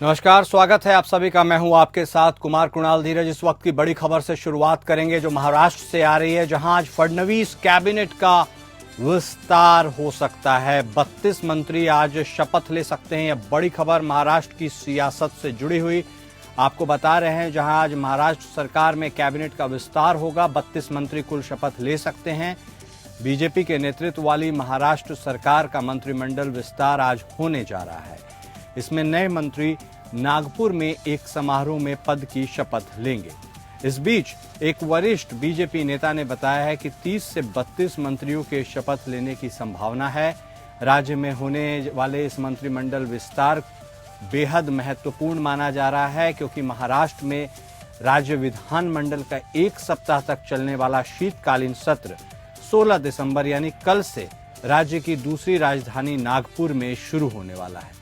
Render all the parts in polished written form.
नमस्कार, स्वागत है आप सभी का। मैं हूं आपके साथ कुमार कुणाल धीरज। इस वक्त की बड़ी खबर से शुरुआत करेंगे जो महाराष्ट्र से आ रही है, जहां आज फडणवीस कैबिनेट का विस्तार हो सकता है। 32 मंत्री आज शपथ ले सकते हैं। यह बड़ी खबर महाराष्ट्र की सियासत से जुड़ी हुई आपको बता रहे हैं, जहां आज महाराष्ट्र सरकार में कैबिनेट का विस्तार होगा। 32 मंत्री कुल शपथ ले सकते हैं। बीजेपी के नेतृत्व वाली महाराष्ट्र सरकार का मंत्रिमंडल विस्तार आज होने जा रहा है। इसमें नए मंत्री नागपुर में एक समारोह में पद की शपथ लेंगे। इस बीच एक वरिष्ठ बीजेपी नेता ने बताया है कि 30 से 32 मंत्रियों के शपथ लेने की संभावना है। राज्य में होने वाले इस मंत्रिमंडल विस्तार बेहद महत्वपूर्ण माना जा रहा है, क्योंकि महाराष्ट्र में राज्य विधानमंडल का एक सप्ताह तक चलने वाला शीतकालीन सत्र 16 दिसंबर यानी कल से राज्य की दूसरी राजधानी नागपुर में शुरू होने वाला है।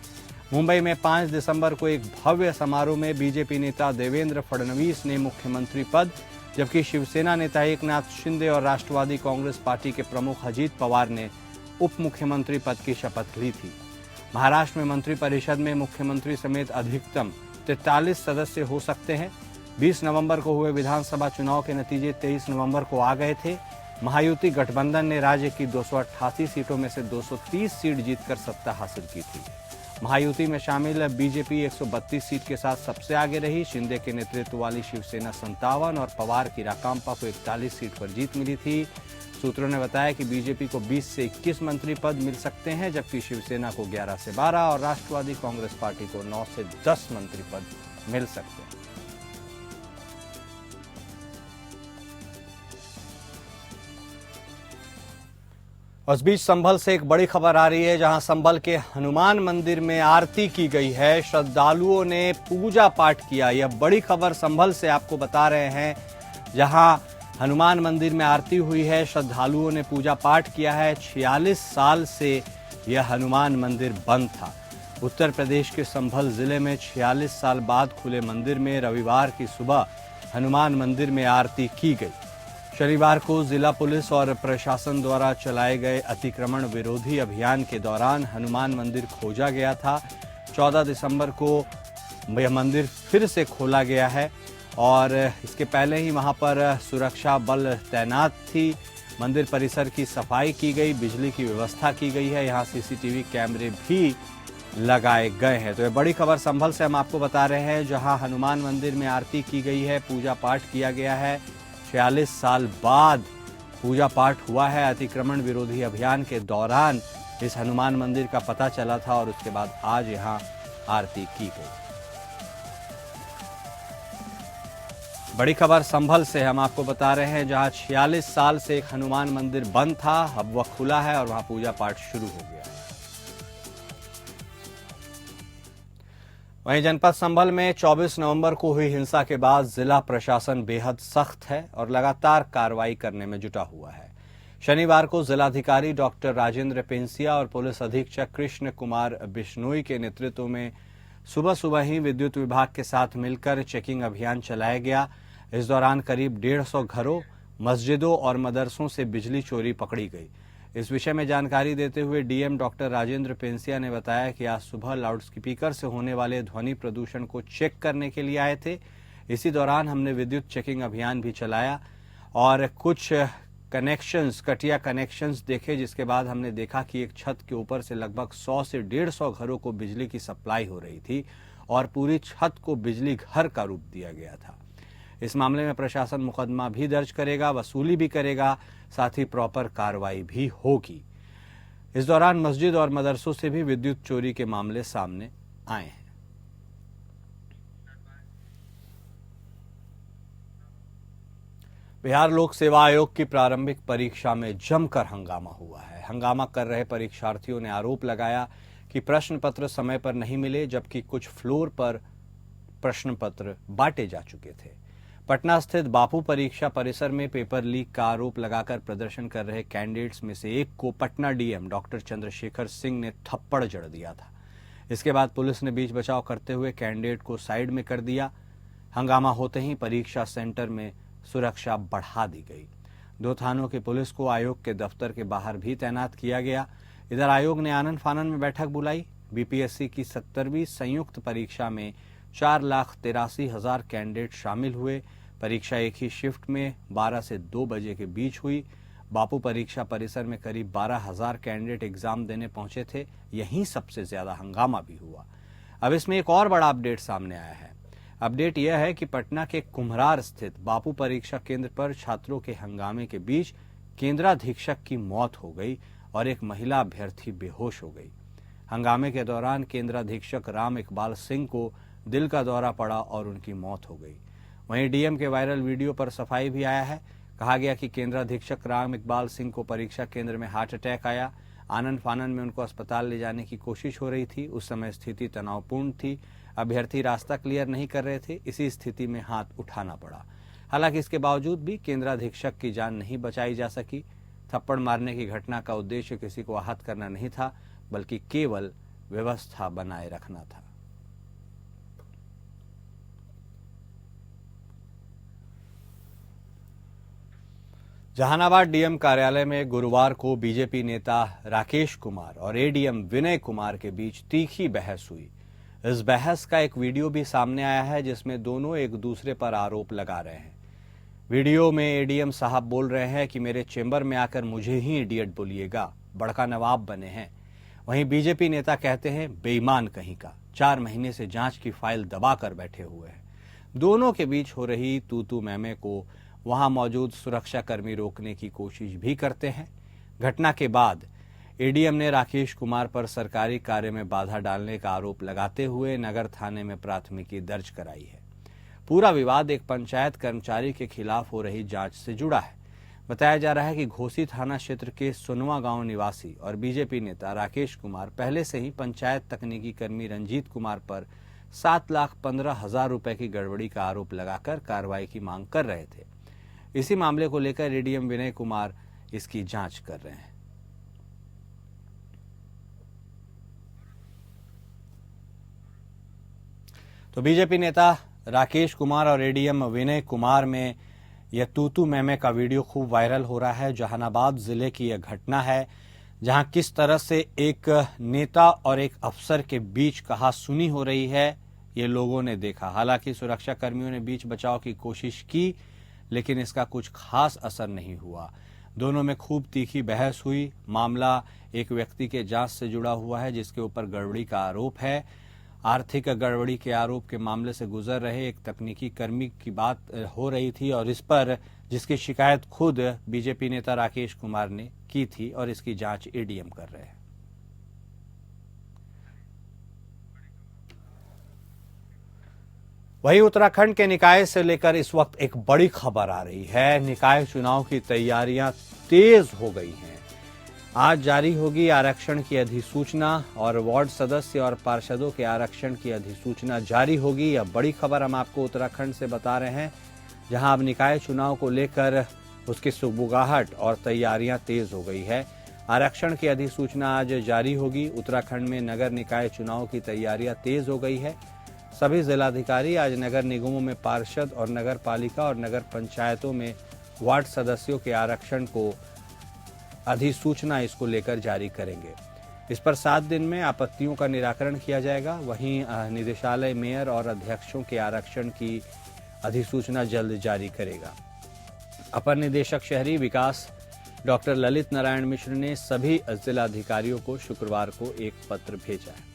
मुंबई में 5 दिसंबर को एक भव्य समारोह में बीजेपी नेता देवेंद्र फडणवीस ने मुख्यमंत्री पद, जबकि शिवसेना नेता एकनाथ शिंदे और राष्ट्रवादी कांग्रेस पार्टी के प्रमुख अजीत पवार ने उप मुख्यमंत्री पद की शपथ ली थी। महाराष्ट्र में मंत्रिपरिषद में मुख्यमंत्री समेत अधिकतम 43 सदस्य हो सकते हैं। 20 नवंबर को हुए विधानसभा चुनाव के नतीजे 23 नवंबर को आ गए थे। महायुति गठबंधन ने राज्य की 288 सीटों में से 230 सीट जीतकर सत्ता हासिल की थी। महायुति में शामिल बीजेपी 132 सीट के साथ सबसे आगे रही। शिंदे के नेतृत्व वाली शिवसेना 57 और पवार की राकांपा को 41 सीट पर जीत मिली थी। सूत्रों ने बताया कि बीजेपी को 20 से 21 मंत्री पद मिल सकते हैं, जबकि शिवसेना को 11 से 12 और राष्ट्रवादी कांग्रेस पार्टी को 9 से 10 मंत्री पद मिल सकते हैं। उस बीच संभल से एक बड़ी खबर आ रही है, जहां संभल के हनुमान मंदिर में आरती की गई है। श्रद्धालुओं ने पूजा पाठ किया। यह बड़ी खबर संभल से आपको बता रहे हैं, जहां हनुमान मंदिर में आरती हुई है। श्रद्धालुओं ने पूजा पाठ किया है। 46 साल से यह हनुमान मंदिर बंद था। उत्तर प्रदेश के संभल जिले में 46 साल बाद खुले मंदिर में रविवार की सुबह हनुमान मंदिर में आरती की गई। शनिवार को जिला पुलिस और प्रशासन द्वारा चलाए गए अतिक्रमण विरोधी अभियान के दौरान हनुमान मंदिर खोजा गया था। 14 दिसंबर को यह मंदिर फिर से खोला गया है और इसके पहले ही वहां पर सुरक्षा बल तैनात थी। मंदिर परिसर की सफाई की गई, बिजली की व्यवस्था की गई है। यहाँ सीसीटीवी कैमरे भी लगाए गए हैं। तो यह बड़ी खबर संभल से हम आपको बता रहे हैं, जहां हनुमान मंदिर में आरती की गई है, पूजा पाठ किया गया है। 46 साल बाद पूजा पाठ हुआ है। अतिक्रमण विरोधी अभियान के दौरान इस हनुमान मंदिर का पता चला था और उसके बाद आज यहां आरती की गई। बड़ी खबर संभल से हम आपको बता रहे हैं, जहां 46 साल से एक हनुमान मंदिर बंद था, अब वह खुला है और वहां पूजा पाठ शुरू हो गया है। वहीं जनपद संभल में 24 नवंबर को हुई हिंसा के बाद जिला प्रशासन बेहद सख्त है और लगातार कार्रवाई करने में जुटा हुआ है। शनिवार को जिलाधिकारी डॉक्टर राजेंद्र पेंसिया और पुलिस अधीक्षक कृष्ण कुमार बिश्नोई के नेतृत्व में सुबह सुबह ही विद्युत विभाग के साथ मिलकर चेकिंग अभियान चलाया गया। इस दौरान करीब 150 घरों, मस्जिदों और मदरसों से बिजली चोरी पकड़ी गई। इस विषय में जानकारी देते हुए डीएम डॉक्टर राजेंद्र पेंसिया ने बताया कि आज सुबह लाउडस्पीकर से होने वाले ध्वनि प्रदूषण को चेक करने के लिए आए थे। इसी दौरान हमने विद्युत चेकिंग अभियान भी चलाया और कुछ कटिया कनेक्शंस देखे, जिसके बाद हमने देखा कि एक छत के ऊपर से लगभग 100 से 150 घरों को बिजली की सप्लाई हो रही थी और पूरी छत को बिजली घर का रूप दिया गया था। इस मामले में प्रशासन मुकदमा भी दर्ज करेगा, वसूली भी करेगा, साथ ही प्रॉपर कार्रवाई भी होगी। इस दौरान मस्जिद और मदरसों से भी विद्युत चोरी के मामले सामने आए हैं। बिहार लोक सेवा आयोग की प्रारंभिक परीक्षा में जमकर हंगामा हुआ है। हंगामा कर रहे परीक्षार्थियों ने आरोप लगाया कि प्रश्न पत्र समय पर नहीं मिले, जबकि कुछ फ्लोर पर प्रश्न पत्र बांटे जा चुके थे। पटना स्थित बापू परीक्षा परिसर में पेपर लीक का आरोप लगाकर प्रदर्शन कर रहे कैंडिडेट्स में से एक को पटना डीएम डॉक्टर चंद्रशेखर सिंह ने थप्पड़ जड़ दिया था। इसके बाद पुलिस ने बीच बचाव करते हुए कैंडिडेट को साइड में कर दिया। हंगामा होते ही परीक्षा सेंटर में सुरक्षा बढ़ा दी गई। 2 थानों की पुलिस को आयोग के दफ्तर के बाहर भी तैनात किया गया। इधर आयोग ने आनन फानन में बैठक बुलाई। बीपीएससी की 70वीं संयुक्त परीक्षा में 4,83,000 कैंडिडेट शामिल हुए। परीक्षा एक ही शिफ्ट में 12 से 2 बजे के बीच हुई। बापू परीक्षा परिसर में करीब 12,000 कैंडिडेट एग्जाम देने पहुंचे थे। यहीं सबसे ज्यादा हंगामा भी हुआ। अब इसमें एक और बड़ा अपडेट सामने आया है। अपडेट यह है कि पटना के कुम्हरार स्थित बापू परीक्षा केंद्र पर छात्रों के हंगामे के बीच केंद्राधीक्षक की मौत हो गई और एक महिला अभ्यर्थी बेहोश हो गई। हंगामे के दौरान केंद्राधीक्षक राम इकबाल सिंह को दिल का दौरा पड़ा और उनकी मौत हो गई। वहीं डीएम के वायरल वीडियो पर सफाई भी आया है। कहा गया कि केंद्राधीक्षक राम इकबाल सिंह को परीक्षा केंद्र में हार्ट अटैक आया। आनन फानन में उनको अस्पताल ले जाने की कोशिश हो रही थी। उस समय स्थिति तनावपूर्ण थी। अभ्यर्थी रास्ता क्लियर नहीं कर रहे थे। इसी स्थिति में हाथ उठाना पड़ा। हालांकि इसके बावजूद भी केंद्राधीक्षक की जान नहीं बचाई जा सकी। थप्पड़ मारने की घटना का उद्देश्य किसी को आहत करना नहीं था, बल्कि केवल व्यवस्था बनाए रखना था। जहानाबाद डीएम कार्यालय में गुरुवार को बीजेपी नेता राकेश कुमार और एडीएम विनय कुमार के बीच तीखी बहस हुई। इस बहस का एक वीडियो भी सामने आया है, जिसमें दोनों एक दूसरे पर आरोप लगा रहे हैं। वीडियो में एडीएम साहब बोल रहे हैं कि मेरे चेंबर में आकर मुझे ही इडियट बोलिएगा, बड़का नवाब बने हैं। वहीं बीजेपी नेता कहते हैं बेईमान कहीं का, 4 महीने से जांच की फाइल दबाकर बैठे हुए हैं। दोनों के बीच हो रही तू मैमे को वहां मौजूद सुरक्षाकर्मी रोकने की कोशिश भी करते हैं। घटना के बाद एडीएम ने राकेश कुमार पर सरकारी कार्य में बाधा डालने का आरोप लगाते हुए नगर थाने में प्राथमिकी दर्ज कराई है। पूरा विवाद एक पंचायत कर्मचारी के खिलाफ हो रही जांच से जुड़ा है। बताया जा रहा है कि घोसी थाना क्षेत्र के सुनवा गांव निवासी और बीजेपी नेता राकेश कुमार पहले से ही पंचायत तकनीकी कर्मी रंजीत कुमार पर 7,15,000 रुपए की गड़बड़ी का आरोप लगाकर कार्रवाई की मांग कर रहे थे। इसी मामले को लेकर एडीएम विनय कुमार इसकी जांच कर रहे हैं। तो बीजेपी नेता राकेश कुमार और एडीएम विनय कुमार में यह तू मैमे का वीडियो खूब वायरल हो रहा है। जहानाबाद जिले की यह घटना है, जहां किस तरह से एक नेता और एक अफसर के बीच कहा सुनी हो रही है, ये लोगों ने देखा। हालांकि सुरक्षा कर्मियों ने बीच बचाव की कोशिश की, लेकिन इसका कुछ खास असर नहीं हुआ। दोनों में खूब तीखी बहस हुई। मामला एक व्यक्ति के जांच से जुड़ा हुआ है, जिसके ऊपर गड़बड़ी का आरोप है। आर्थिक गड़बड़ी के आरोप के मामले से गुजर रहे एक तकनीकी कर्मी की बात हो रही थी, और इस पर जिसकी शिकायत खुद बीजेपी नेता राकेश कुमार ने की थी, और इसकी जांच एडीएम कर रहे हैं। वहीं उत्तराखंड के निकाय से लेकर इस वक्त एक बड़ी खबर आ रही है। निकाय चुनाव की तैयारियां तेज हो गई हैं। आज जारी होगी आरक्षण की अधिसूचना, और वार्ड सदस्य और पार्षदों के आरक्षण की अधिसूचना जारी होगी। यह बड़ी खबर हम आपको उत्तराखंड से बता रहे हैं, जहां अब निकाय चुनाव को लेकर उसकी सुगबुगाहट और तैयारियां तेज हो गई है। आरक्षण की अधिसूचना आज जारी होगी। उत्तराखंड में नगर निकाय चुनाव की तैयारियां तेज हो गई है। सभी जिलाधिकारी आज नगर निगमों में पार्षद और नगर पालिका और नगर पंचायतों में वार्ड सदस्यों के आरक्षण को अधिसूचना इसको लेकर जारी करेंगे। इस पर 7 दिन में आपत्तियों का निराकरण किया जाएगा। वहीं निदेशालय मेयर और अध्यक्षों के आरक्षण की अधिसूचना जल्द जारी करेगा। अपर निदेशक शहरी विकास डॉक्टर ललित नारायण मिश्र ने सभी जिलाधिकारियों को शुक्रवार को एक पत्र भेजा है।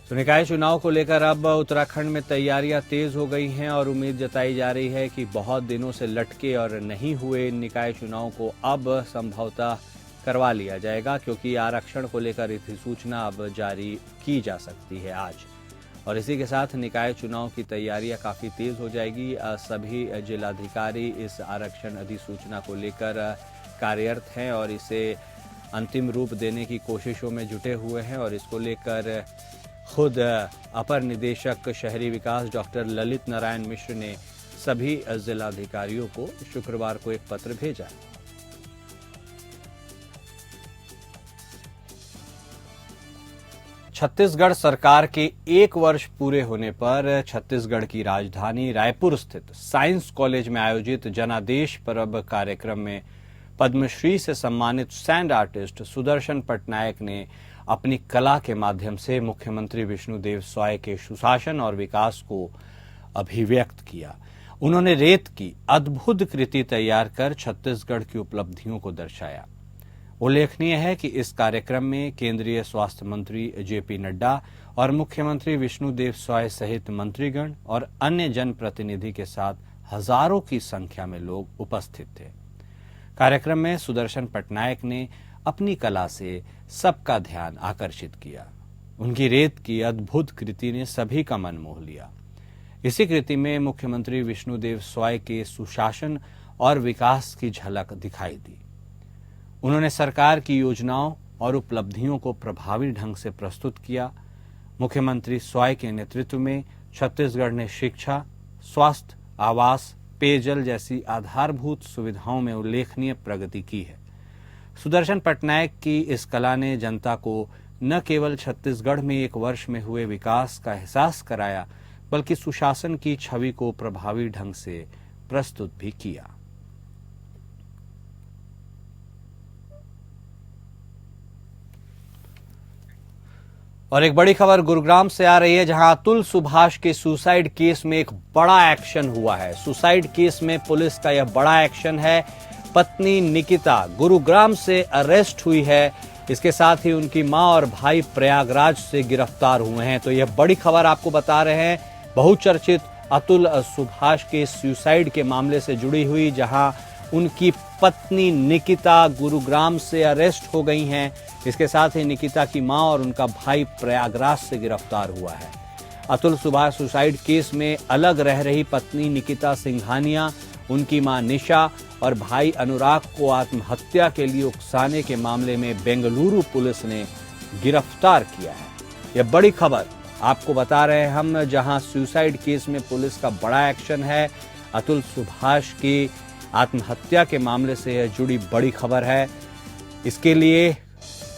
तो निकाय चुनाव को लेकर अब उत्तराखंड में तैयारियां तेज हो गई हैं, और उम्मीद जताई जा रही है कि बहुत दिनों से लटके और नहीं हुए निकाय चुनाव को अब संभवतः करवा लिया जाएगा, क्योंकि आरक्षण को लेकर अधिसूचना अब जारी की जा सकती है आज। और इसी के साथ निकाय चुनाव की तैयारियां काफी तेज हो जाएगी। सभी जिलाधिकारी इस आरक्षण अधिसूचना को लेकर कार्यरत हैं और इसे अंतिम रूप देने की कोशिशों में जुटे हुए हैं, और इसको लेकर खुद अपर निदेशक शहरी विकास डॉक्टर ललित नारायण मिश्र ने सभी जिलाधिकारियों को शुक्रवार को एक पत्र भेजा है। छत्तीसगढ़ सरकार के 1 वर्ष पूरे होने पर छत्तीसगढ़ की राजधानी रायपुर स्थित साइंस कॉलेज में आयोजित जनादेश पर्व कार्यक्रम में पद्मश्री से सम्मानित सैंड आर्टिस्ट सुदर्शन पटनायक ने अपनी कला के माध्यम से मुख्यमंत्री विष्णुदेव साय के सुशासन और विकास को अभिव्यक्त किया। उन्होंने रेत की अद्भुत कृति तैयार कर छत्तीसगढ़ की उपलब्धियों को दर्शाया। उल्लेखनीय है कि इस कार्यक्रम में केंद्रीय स्वास्थ्य मंत्री जेपी नड्डा और मुख्यमंत्री विष्णुदेव साय सहित मंत्रीगण और अन्य जनप्रतिनिधि के साथ हजारों की संख्या में लोग उपस्थित थे। कार्यक्रम में सुदर्शन पटनायक ने अपनी कला से सबका ध्यान आकर्षित किया। उनकी रेत की अद्भुत कृति ने सभी का मन मोह लिया। इसी कृति में मुख्यमंत्री विष्णुदेव साय के सुशासन और विकास की झलक दिखाई दी। उन्होंने सरकार की योजनाओं और उपलब्धियों को प्रभावी ढंग से प्रस्तुत किया। मुख्यमंत्री साय के नेतृत्व में छत्तीसगढ़ ने शिक्षा, स्वास्थ्य, आवास, पेयजल जैसी आधारभूत सुविधाओं में उल्लेखनीय प्रगति की है। सुदर्शन पटनायक की इस कला ने जनता को न केवल छत्तीसगढ़ में एक वर्ष में हुए विकास का एहसास कराया, बल्कि सुशासन की छवि को प्रभावी ढंग से प्रस्तुत भी किया। और एक बड़ी खबर गुरुग्राम से आ रही है, जहां अतुल सुभाष के सुसाइड केस में एक बड़ा एक्शन हुआ है। सुसाइड केस में पुलिस का यह बड़ा एक्शन है। पत्नी निकिता गुरुग्राम से अरेस्ट हुई है। इसके साथ ही उनकी मां और भाई प्रयागराज से गिरफ्तार हुए हैं। तो यह बड़ी खबर आपको बता रहे हैं, बहुचर्चित अतुल सुभाष के सुसाइड के मामले से जुड़ी हुई, जहां उनकी पत्नी निकिता गुरुग्राम से अरेस्ट हो गई हैं। इसके साथ ही निकिता की मां और उनका भाई प्रयागराज से गिरफ्तार हुआ है। अतुल सुभाष सुसाइड केस में अलग रह रही पत्नी निकिता सिंघानिया, उनकी मां निशा और भाई अनुराग को आत्महत्या के लिए उकसाने के मामले में बेंगलुरु पुलिस ने गिरफ्तार किया है। यह बड़ी खबर आपको बता रहे हैं हम, जहां सुसाइड केस में पुलिस का बड़ा एक्शन है। अतुल सुभाष की आत्महत्या के मामले से यह जुड़ी बड़ी खबर है। इसके लिए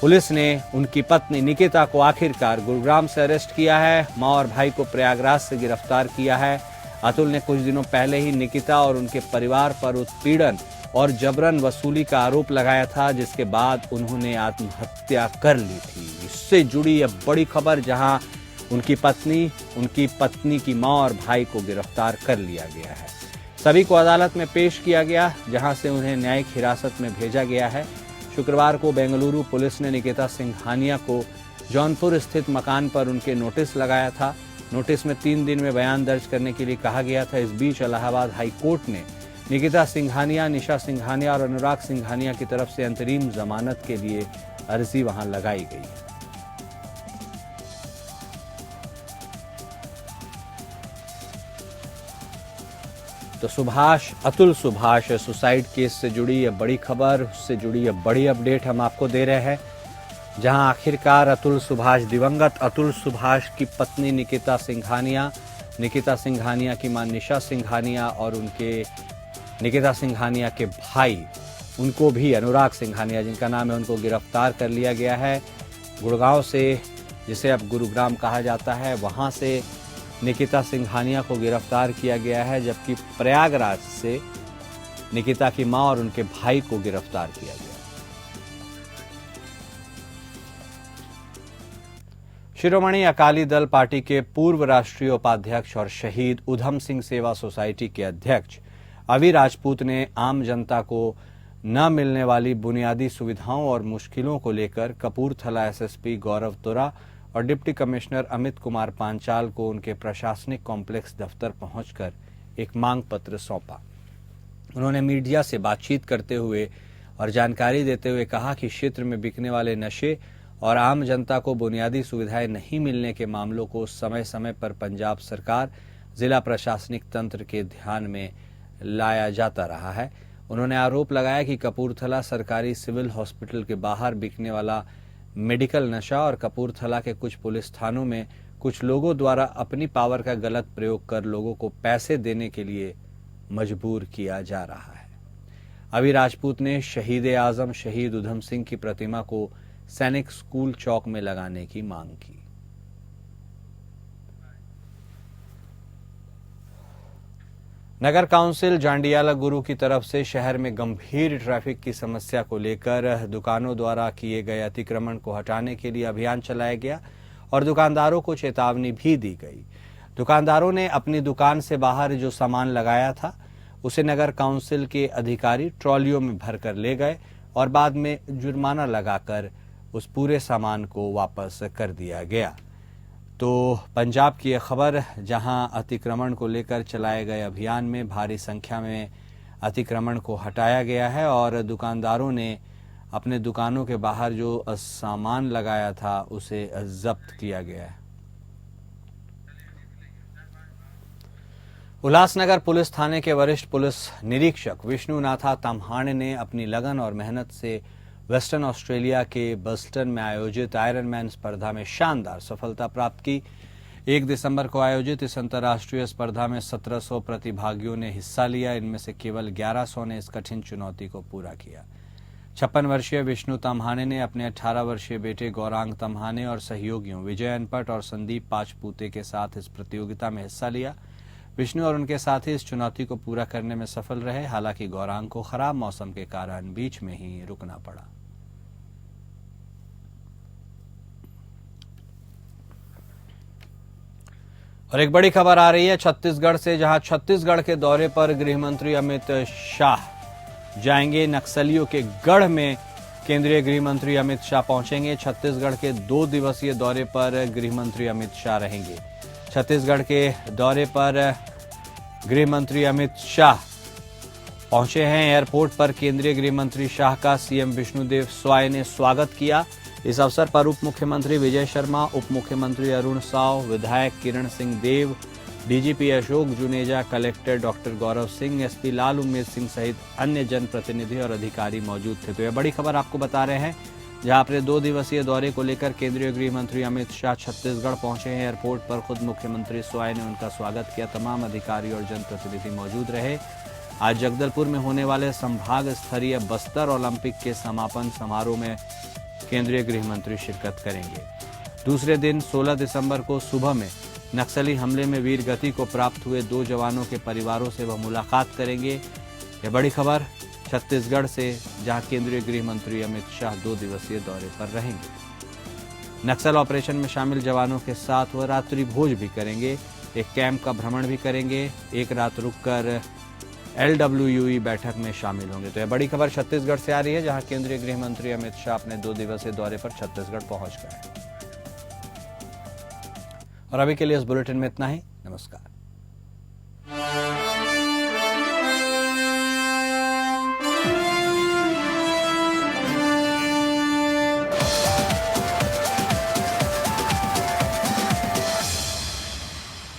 पुलिस ने उनकी पत्नी निकिता को आखिरकार गुरुग्राम से अरेस्ट किया है। मां और भाई को प्रयागराज से गिरफ्तार किया है। अतुल ने कुछ दिनों पहले ही निकिता और उनके परिवार पर उत्पीड़न और जबरन वसूली का आरोप लगाया था, जिसके बाद उन्होंने आत्महत्या कर ली थी। इससे जुड़ी यह बड़ी खबर, जहां उनकी पत्नी की मां और भाई को गिरफ्तार कर लिया गया है। सभी को अदालत में पेश किया गया, जहां से उन्हें न्यायिक हिरासत में भेजा गया है। शुक्रवार को बेंगलुरु पुलिस ने निकिता सिंघानिया को जौनपुर स्थित मकान पर उनके नोटिस लगाया था। नोटिस में 3 दिन में बयान दर्ज करने के लिए कहा गया था। इस बीच इलाहाबाद हाई कोर्ट ने निकिता सिंघानिया, निशा सिंघानिया और अनुराग सिंघानिया की तरफ से अंतरिम जमानत के लिए अर्जी वहां लगाई गई है। तो अतुल सुभाष सुसाइड केस से जुड़ी यह बड़ी खबर, उससे जुड़ी यह बड़ी अपडेट हम आपको दे रहे हैं, जहां आखिरकार दिवंगत अतुल सुभाष की पत्नी निकिता सिंघानिया की मां निशा सिंघानिया और निकिता सिंघानिया के भाई, उनको भी अनुराग सिंघानिया जिनका नाम है, उनको गिरफ्तार कर लिया गया है। गुड़गांव से, जिसे अब गुरुग्राम कहा जाता है, वहां से निकिता सिंघानिया को गिरफ्तार किया गया है, जबकि प्रयागराज से निकिता की मां और उनके भाई को गिरफ्तार किया गया। शिरोमणि अकाली दल पार्टी के पूर्व राष्ट्रीय उपाध्यक्ष और शहीद उधम सिंह सेवा सोसाइटी के अध्यक्ष अवि राजपूत ने आम जनता को न मिलने वाली बुनियादी सुविधाओं और मुश्किलों को लेकर कपूरथला एसएसपी गौरव तुरा और डिप्टी कमिश्नर अमित कुमार पांचाल को उनके प्रशासनिक कॉम्प्लेक्स दफ्तर पहुंचकर एक मांग पत्र सौंपा। उन्होंने मीडिया से बातचीत करते हुए और जानकारी देते हुए कहा कि क्षेत्र में बिकने वाले नशे और आम जनता को बुनियादी सुविधाएं नहीं मिलने के मामलों को समय समय पर पंजाब सरकार, जिला प्रशासनिक तंत्र के ध्यान में लाया जाता रहा है। उन्होंने आरोप लगाया कि कपूरथला सरकारी सिविल हॉस्पिटल के बाहर बिकने वाला मेडिकल नशा और कपूरथला के कुछ पुलिस थानों में कुछ लोगों द्वारा अपनी पावर का गलत प्रयोग कर लोगों को पैसे देने के लिए मजबूर किया जा रहा है। अवि राजपूत ने शहीद आजम शहीद उधम सिंह की प्रतिमा को सैनिक स्कूल चौक में लगाने की मांग की। नगर काउंसिल जांडियाला गुरु की तरफ से शहर में गंभीर ट्रैफिक की समस्या को लेकर दुकानों द्वारा किए गए अतिक्रमण को हटाने के लिए अभियान चलाया गया और दुकानदारों को चेतावनी भी दी गई। दुकानदारों ने अपनी दुकान से बाहर जो सामान लगाया था उसे नगर काउंसिल के अधिकारी ट्रॉलियों में भरकर ले गए और बाद में जुर्माना लगाकर उस पूरे सामान को वापस कर दिया गया। तो पंजाब की यह खबर, जहां अतिक्रमण को लेकर चलाए गए अभियान में भारी संख्या में अतिक्रमण को हटाया गया है और दुकानदारों ने अपने दुकानों के बाहर जो सामान लगाया था उसे जब्त किया गया है। उल्लासनगर पुलिस थाने के वरिष्ठ पुलिस निरीक्षक विष्णुनाथा तम्हाणे ने अपनी लगन और मेहनत से वेस्टर्न ऑस्ट्रेलिया के बस्टन में आयोजित आयरन मैन स्पर्धा में शानदार सफलता प्राप्त की। 1 दिसंबर को आयोजित इस अंतर्राष्ट्रीय स्पर्धा में 1700 प्रतिभागियों ने हिस्सा लिया। इनमें से केवल 1100 ने इस कठिन चुनौती को पूरा किया। 56 वर्षीय विष्णु तम्हाणे ने अपने 18 वर्षीय बेटे गौरांग तम्हाणे और सहयोगियों विजय अनपट और संदीप पाचपूते के साथ इस प्रतियोगिता में हिस्सा लिया। विष्णु और उनके साथी इस चुनौती को पूरा करने में सफल रहे। हालांकि गौरांग को खराब मौसम के कारण बीच में ही रुकना पड़ा। और एक बड़ी खबर आ रही है छत्तीसगढ़ से, जहां छत्तीसगढ़ के दौरे पर गृह मंत्री अमित शाह जाएंगे। नक्सलियों के गढ़ में केंद्रीय गृह मंत्री अमित शाह पहुंचेंगे। छत्तीसगढ़ के 2 दिवसीय दौरे पर गृह मंत्री अमित शाह रहेंगे। छत्तीसगढ़ के दौरे पर गृह मंत्री अमित शाह पहुंचे हैं। एयरपोर्ट पर केंद्रीय गृह मंत्री शाह का सीएम विष्णुदेव स्वाय ने स्वागत किया। इस अवसर पर उप मुख्यमंत्री विजय शर्मा, उप मुख्यमंत्री अरुण साव, विधायक Kiran Singh Deo, DGP Ashok Juneja, collector doctor Gaurav Singh, SP Lal Umed Singh सहित अन्य जनप्रतिनिधि और अधिकारी मौजूद थे। तो यह बड़ी खबर आपको बता रहे हैं, जहां अपने 2 दिवसीय दौरे को लेकर केंद्रीय गृह मंत्री अमित शाह छत्तीसगढ़ पहुंचे हैं। एयरपोर्ट पर खुद मुख्यमंत्री स्वाय ने उनका स्वागत किया। तमाम अधिकारी और जनप्रतिनिधि मौजूद रहे। आज जगदलपुर में होने वाले संभाग स्तरीय बस्तर ओलंपिक के समापन समारोह में केंद्रीय गृह मंत्री शिरकत करेंगे। दूसरे दिन 16 दिसंबर को सुबह में नक्सली हमले में वीर गति को प्राप्त हुए 2 जवानों के परिवारों से वह मुलाकात करेंगे। यह बड़ी खबर छत्तीसगढ़ से, जहां केंद्रीय गृह मंत्री अमित शाह 2 दिवसीय दौरे पर रहेंगे। नक्सल ऑपरेशन में शामिल जवानों के साथ वह रात्रि भोज भी करेंगे। एक कैंप का भ्रमण भी करेंगे। एक रात रुककर LWUE बैठक में शामिल होंगे। तो यह बड़ी खबर छत्तीसगढ़ से आ रही है, जहां केंद्रीय गृह मंत्री अमित शाह अपने 2 दिवसीय दौरे पर छत्तीसगढ़ पहुंच गए। और अभी के लिए इस बुलेटिन में इतना ही। नमस्कार।